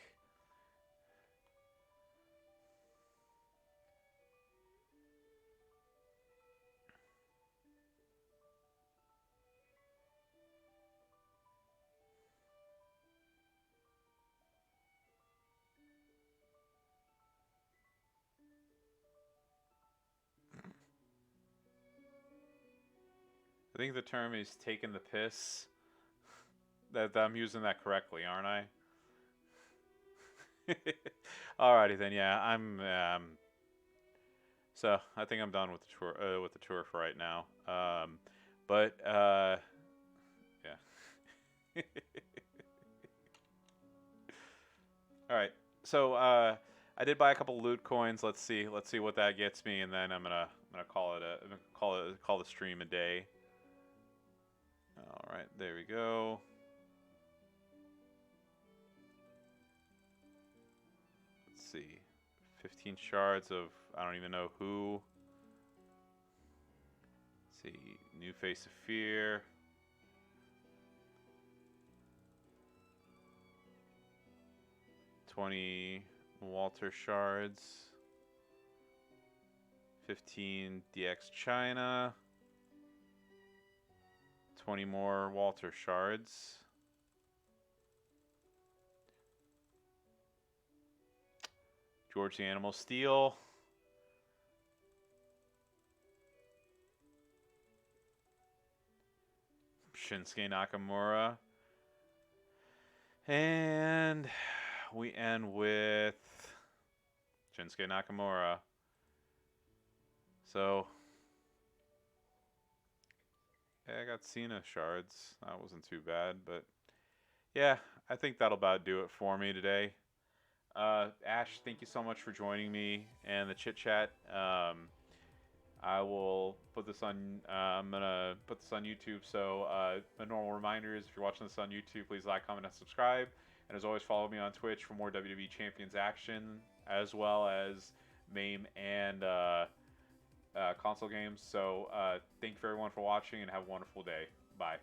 I think the term is taking the piss. That I'm using that correctly, aren't I? Alrighty then, yeah, I'm. So I think I'm done with the tour. With the tour for right now. But yeah. All right. So I did buy a couple loot coins. Let's see. Let's see what that gets me, and then I'm gonna call the stream a day. All right. There we go. Let's see. 15 shards of I don't even know who. Let's see. New Face of Fear. 20 Walter shards. 15 DX China. 20 more Walter shards. George the Animal Steel. Shinsuke Nakamura. And we end with Shinsuke Nakamura. So, yeah, I got Cena shards. That wasn't too bad, but yeah, I think that'll about do it for me today. Ash, thank you so much for joining me and the chit chat. I will put this on. I'm gonna put this on YouTube. So a normal reminder is if you're watching this on YouTube, please like, comment, and subscribe. And as always, follow me on Twitch for more WWE Champions action, as well as MAME and console games. So thank you everyone for watching, and have a wonderful day. Bye.